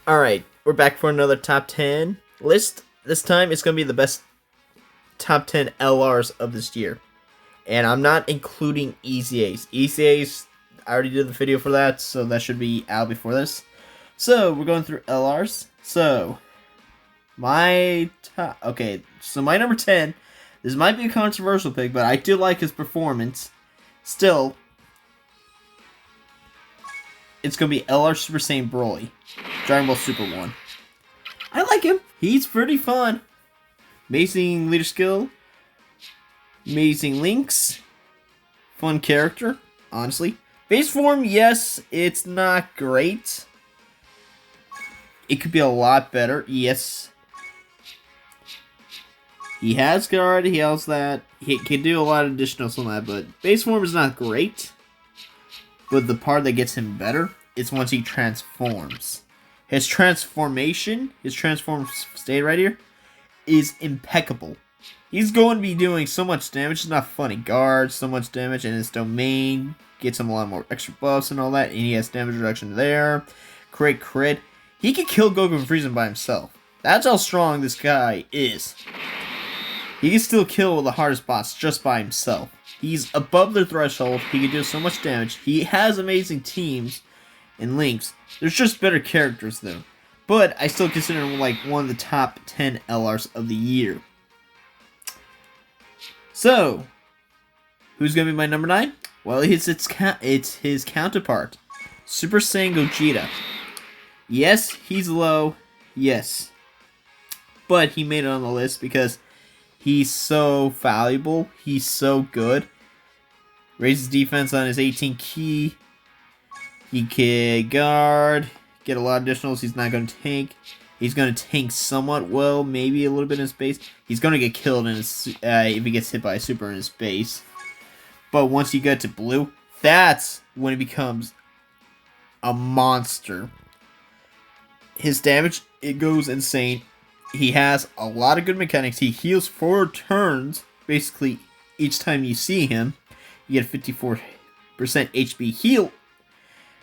Alright, we're back for another top 10 list. This time it's going to be the best top 10 LRs of this year. And I'm not including Eza'S. Eza's, I already did the video for that, so that should be out before this. So, we're going through LRs. So, my top... Okay, so my number 10, this might be a controversial pick, but I do like his performance. Still, it's going to be LR Super Saiyan Broly. Dragon Ball Super 1. I like him. He's pretty fun. Amazing leader skill. Amazing links. Fun character, honestly. Base form, yes, it's not great. It could be a lot better, yes. He has guard, he has that. He can do a lot of additionals on that, but base form is not great. But the part that gets him better is once he transforms. His transform state right here, is impeccable. He's going to be doing so much damage. It's not funny. Guard, so much damage, and his domain gets him a lot more extra buffs and all that. And he has damage reduction there. Crit. He can kill Goku and Frieza by himself. That's how strong this guy is. He can still kill the hardest boss just by himself. He's above the threshold. He can do so much damage. He has amazing teams and links. There's just better characters though. But I still consider him like one of the top 10 LRs of the year. So, who's going to be my number 9? Well, it's his counterpart, Super Saiyan Gogeta. Yes, he's low. Yes. But he made it on the list because he's so valuable. He's so good. Raises defense on his 18 key. He can guard. Get a lot of additionals. He's not going to tank. He's going to tank somewhat well. Maybe a little bit in his base. He's going to get killed in his, if he gets hit by a super in his base. But once you get to blue, that's when he becomes a monster. His damage, it goes insane. He has a lot of good mechanics. He heals 4 turns, basically, each time you see him. You get a 54% HP heal.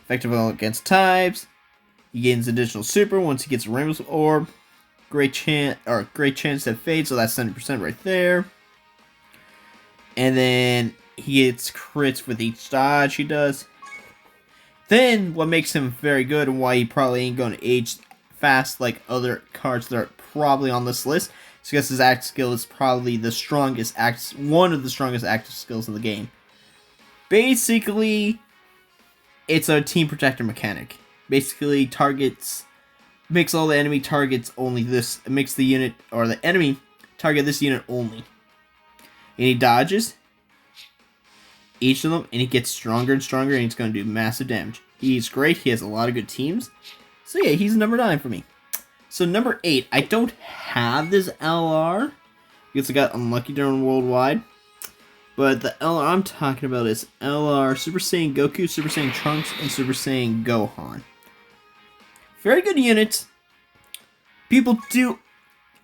Effective against types. He gains additional super once he gets a Rainbow's Orb. Great chance to fade, so that's 70% right there. And then he gets crits with each dodge he does. Then, what makes him very good and why he probably ain't going to age fast like other cards that are probably on this list is because his active skill is probably one of the strongest active skills in the game. Basically, it's a team protector mechanic. Basically, makes all the enemy targets only this. It makes the unit, or the enemy, target this unit only. And he dodges each of them, and he gets stronger and stronger, and he's going to do massive damage. He's great. He has a lot of good teams. So yeah, he's number 9 for me. So number 8, I don't have this LR because I got unlucky during Worldwide. But the LR I'm talking about is LR Super Saiyan Goku, Super Saiyan Trunks, and Super Saiyan Gohan. Very good units. People do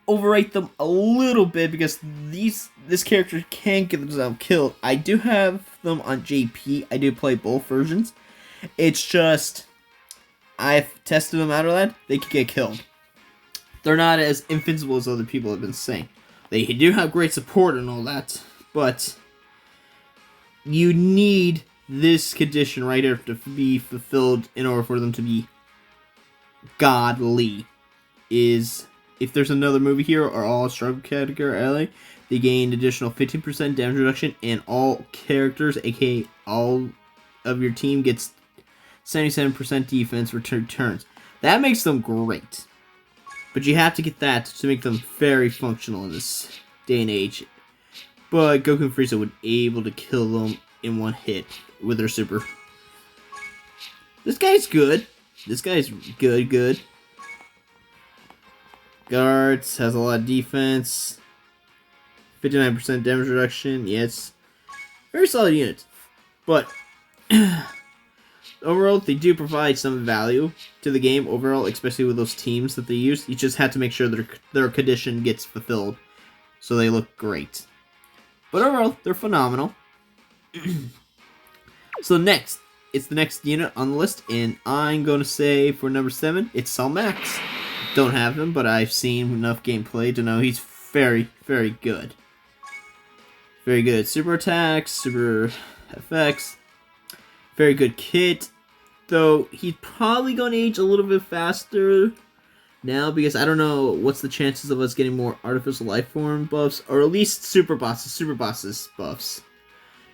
overrate them a little bit because this character can get themselves killed. I do have them on JP. I do play both versions. It's just I've tested them out of that. They could get killed. They're not as invincible as other people have been saying. They do have great support and all that, but you need this condition right here to be fulfilled in order for them to be godly. If there's another movie here or all struggle category LA, they gain additional 15% damage reduction, and all characters, aka all of your team, gets 77% defense for 2 turns. That makes them great. But you have to get that to make them very functional in this day and age. But Goku and Frieza would be able to kill them in one hit with their super. This guy's good. This guy's good. Guards, has a lot of defense. 59% damage reduction. Yes. Very solid units. But overall, they do provide some value to the game overall, especially with those teams that they use. You just have to make sure their condition gets fulfilled so they look great. But overall, they're phenomenal. So next it's the next unit on the list, and I'm going to say for number 7, it's Cell Max. Don't have him, but I've seen enough gameplay to know he's very, very good. Very good super attacks, super effects, very good kit, though he's probably going to age a little bit faster now, because I don't know what's the chances of us getting more artificial life form buffs, or at least super bosses buffs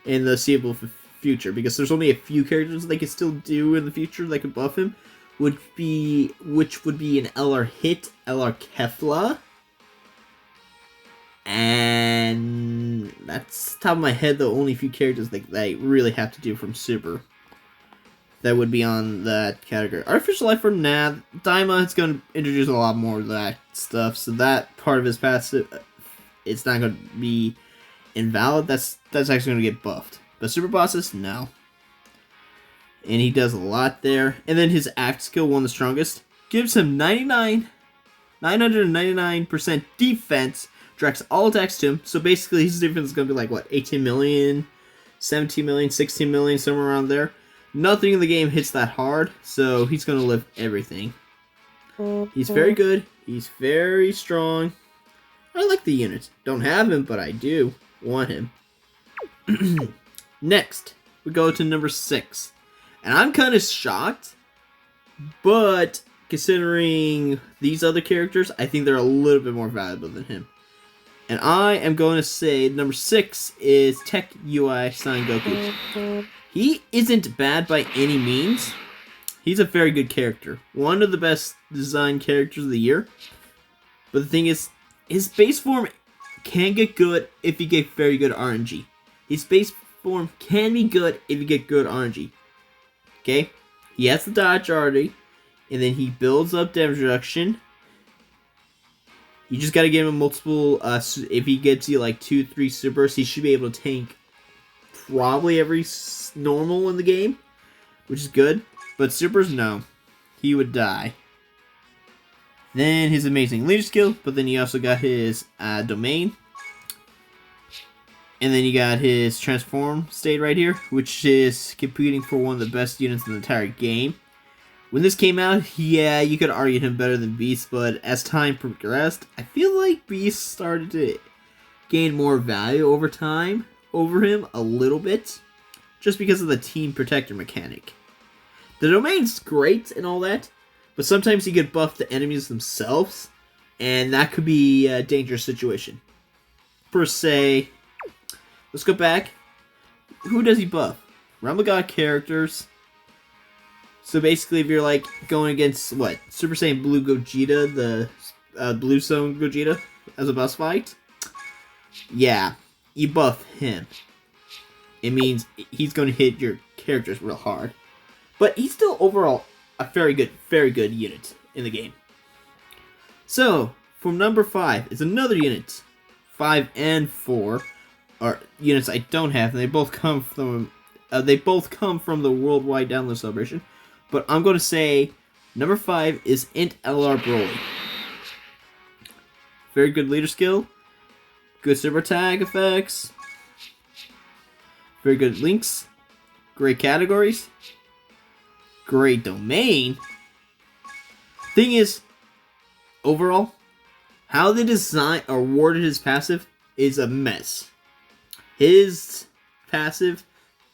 in the seeable future, because there's only a few characters they can still do in the future that could buff him, which would be an LR Hit, LR Kefla, and that's top of my head the only few characters that they really have to do from Super that would be on that category. Artificial Life Form, nah. Daima is going to introduce a lot more of that stuff, so that part of his passive, it's not going to be invalid. That's actually going to get buffed. But Super Bosses, no. And he does a lot there. And then his Act skill, one of the strongest, gives him 999% defense, directs all attacks to him. So basically his defense is going to be like, what, 18 million, 17 million, 16 million, somewhere around there. Nothing in the game hits that hard, so he's going to live everything. He's very good. He's very strong. I like the unit. Don't have him, but I do want him. Next, we go to number 6. And I'm kind of shocked, but considering these other characters, I think they're a little bit more valuable than him. And I am going to say number 6 is Tech UI Son Goku. He isn't bad by any means. He's a very good character. One of the best designed characters of the year. But the thing is, his base form can get good if you get very good RNG. His base form can be good if you get good RNG. Okay? He has the dodge already. And then he builds up damage reduction. You just gotta give him multiple, if he gets you like 2-3 supers, he should be able to tank probably every normal in the game, which is good. But supers, no. He would die. Then his amazing leader skill, but then you also got his domain. And then you got his transform state right here, which is competing for one of the best units in the entire game. When this came out, yeah, you could argue him better than Beast, but as time progressed, I feel like Beast started to gain more value over time over him a little bit, just because of the team protector mechanic. The domain's great and all that, but sometimes you get buffed the enemies themselves, and that could be a dangerous situation. Per se, let's go back. Who does he buff? Realm of God characters. So basically, if you're like going against what, Super Saiyan Blue Gogeta, the Blue Zone Gogeta, as a boss fight, yeah, you buff him. It means he's going to hit your characters real hard, but he's still overall a very good unit in the game. So for number 5 is another unit. 5 and 4 are units I don't have, and they both come from the worldwide download celebration. But I'm going to say number 5 is Int LR Broly. Very good leader skill. Good super tag effects. Very good links. Great categories. Great domain. Thing is, overall, how they design or worded his passive is a mess. His passive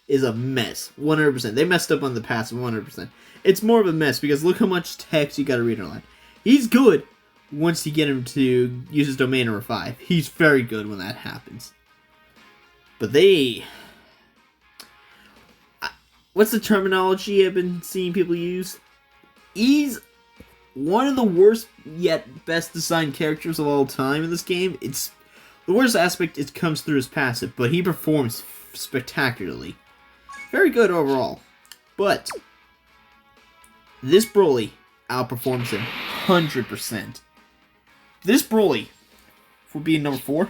is a mess. 100%. They messed up on the passive 100%. It's more of a mess because look how much text you gotta read online. He's good once you get him to use his domain number 5. He's very good when that happens. But what's the terminology I've been seeing people use? He's one of the worst yet best designed characters of all time in this game. It's the worst aspect, it comes through his passive, but he performs spectacularly. Very good overall. But this Broly outperforms him 100%. This Broly, for being number 4,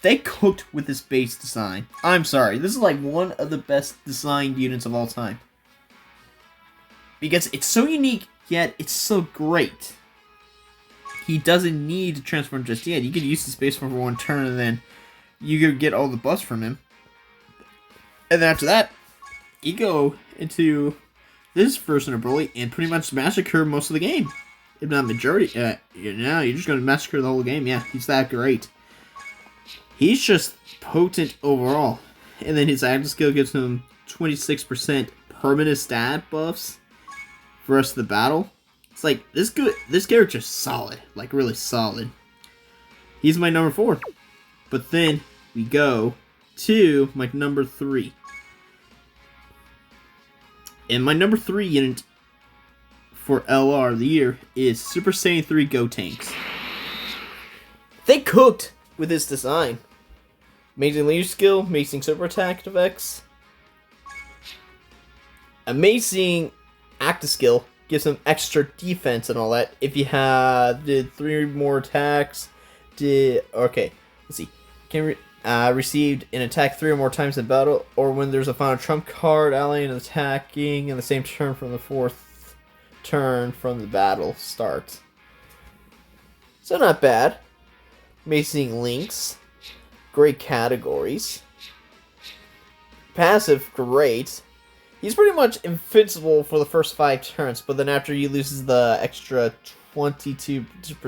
they cooked with this base design. I'm sorry, this is like one of the best designed units of all time. Because it's so unique, yet it's so great. He doesn't need to transform just yet. You could use the space for one turn and then you could get all the buffs from him. And then after that, you go into this version of Broly and pretty much massacre most of the game. If not majority, you're just going to massacre the whole game. Yeah, he's that great. He's just potent overall. And then his active skill gives him 26% permanent stat buffs for the rest of the battle. It's like, this character's solid. Like, really solid. He's my number 4. But then we go to my number 3. And my number 3 unit for LR of the year is Super Saiyan 3 Gotenks. They cooked with this design. Amazing leader skill, amazing super attack effects. Amazing active skill, gives them extra defense and all that. If you did 3 more attacks, okay, let's see. Received an attack 3 or more times in battle, or when there's a final trump card, allying and attacking in the same turn from the 4th turn from the battle starts. So not bad. Amazing links. Great categories. Passive, great. He's pretty much invincible for the first 5 turns, but then after he loses the extra 22%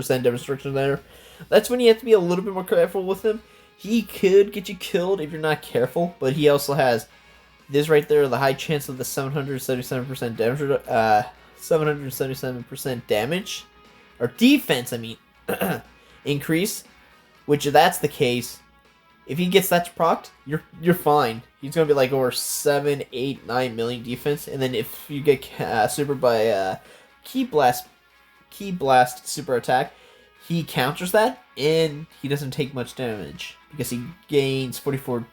damage restriction there, that's when you have to be a little bit more careful with him. He could get you killed if you're not careful, but he also has this right there, the high chance of the 777% damage, 777% damage, or defense, I mean, increase, which if that's the case, if he gets that procced, you're fine. He's going to be like over 7, 8, 9 million defense, and then if you get super by Ki Blast super attack, he counters that, and he doesn't take much damage, because he gains 44%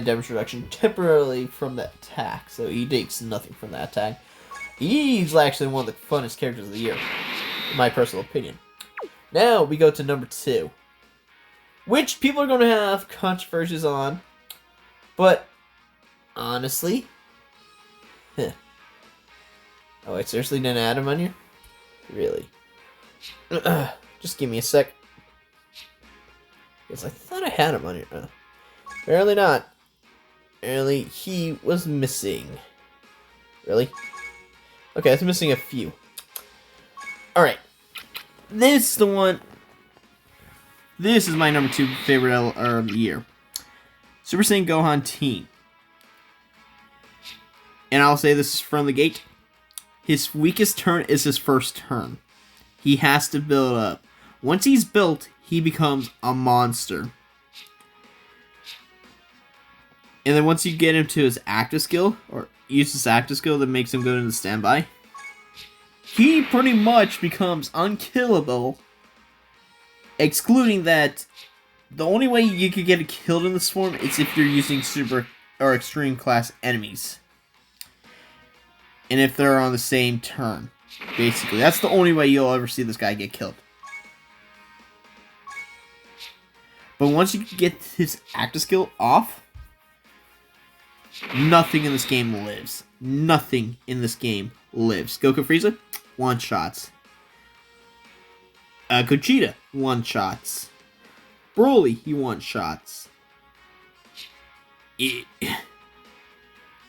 damage reduction temporarily from that attack, so he takes nothing from that attack. He's actually one of the funnest characters of the year, in my personal opinion. Now, we go to number 2. Which people are going to have controversies on. But, honestly... Oh, I seriously didn't add him on here? Really? Just give me a sec. Because I thought I had him on here. Apparently not. Apparently, he was missing. Really? Okay, it's missing a few. Alright. This is the one. This is my number 2 favorite LR of the year. Super Saiyan Gohan Team. And I'll say this from the gate. His weakest turn is his first turn. He has to build up. Once he's built, he becomes a monster. And then once you get him to his active skill, or use his active skill that makes him go into standby, he pretty much becomes unkillable. Excluding that, the only way you could get killed in this form is if you're using super or extreme class enemies. And if they're on the same turn. Basically, that's the only way you'll ever see this guy get killed. But once you get his active skill off, nothing in this game lives. Nothing in this game lives. Goku Frieza, one-shots. Gogeta, one-shots. Broly, he one-shots.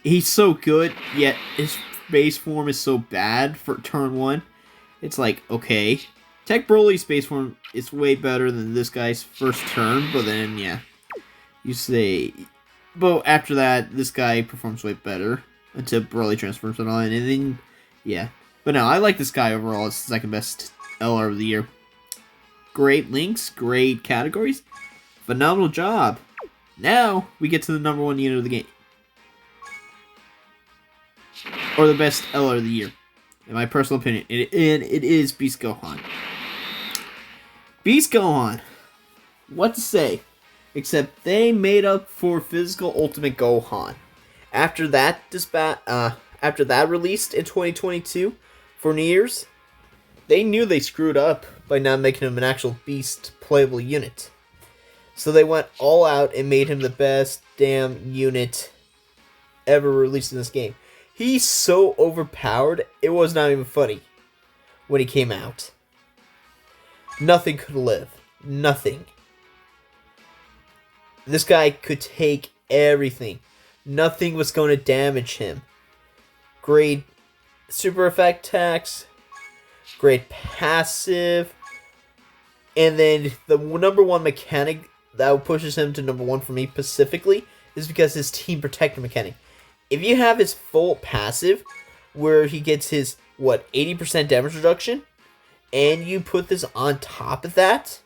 He's so good, yet his base form is so bad for turn 1. It's like, okay. Tech Broly's base form is way better than this guy's first turn, but then, yeah. You say... But after that, this guy performs way better until Broly transforms and all, and then, yeah. But no, I like this guy overall. It's the second best LR of the year. Great links, great categories. Phenomenal job. Now, we get to the number 1 unit of the game. Or the best LR of the year. In my personal opinion. And it is Beast Gohan. Beast Gohan. What to say? Except they made up for Physical Ultimate Gohan. After that released in 2022 for New Year's, they knew they screwed up by not making him an actual Beast playable unit. So they went all out and made him the best damn unit ever released in this game. He's so overpowered, it was not even funny when he came out. Nothing could live. Nothing. This guy could take everything. Nothing was going to damage him. great super effect attacks, great passive, and then the number one mechanic that pushes him to number one for me specifically is because his team protector mechanic. If you have his full passive, where he gets his, 80% damage reduction, and you put this on top of that,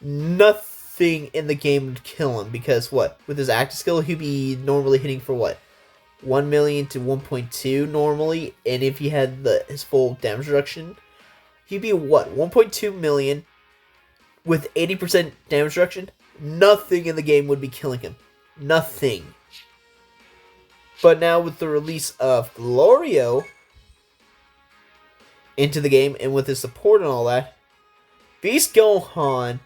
nothing in the game would kill him, because with his active skill, he'd be normally hitting for 1 million to 1.2 normally, and if he had his full damage reduction, he'd be 1.2 million with 80% damage reduction. Nothing in the game would be killing him. Nothing. But now with the release of Glorio into the game, and with his support and all that, Beast Gohan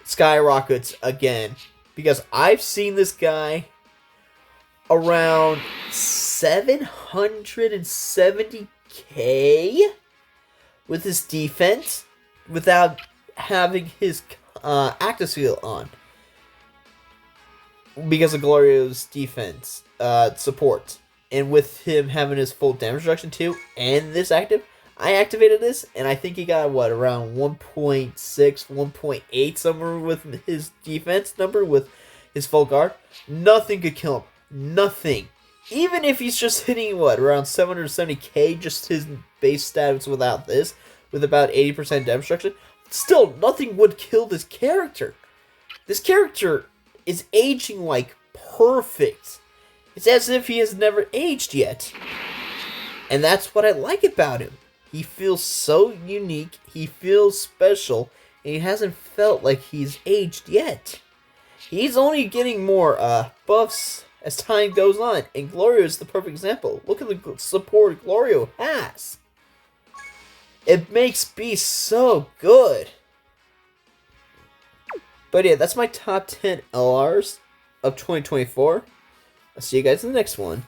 skyrockets again. Because I've seen this guy around 770k with his defense without having his active skill on. Because of Glorio's defense support. And with him having his full damage reduction too, and this active, I activated this, and I think he got, around 1.6, 1.8, somewhere with his defense number, with his full guard. Nothing could kill him. Nothing. Even if he's just hitting, around 770k, just his base stats without this, with about 80% damage reduction, still, nothing would kill this character. This character is aging, perfect. It's as if he has never aged yet. And that's what I like about him. He feels so unique, he feels special, and he hasn't felt like he's aged yet. He's only getting more buffs as time goes on, and Glorio is the perfect example. Look at the support Glorio has. It makes Beast so good. But yeah, that's my top 10 LRs of 2024. I'll see you guys in the next one.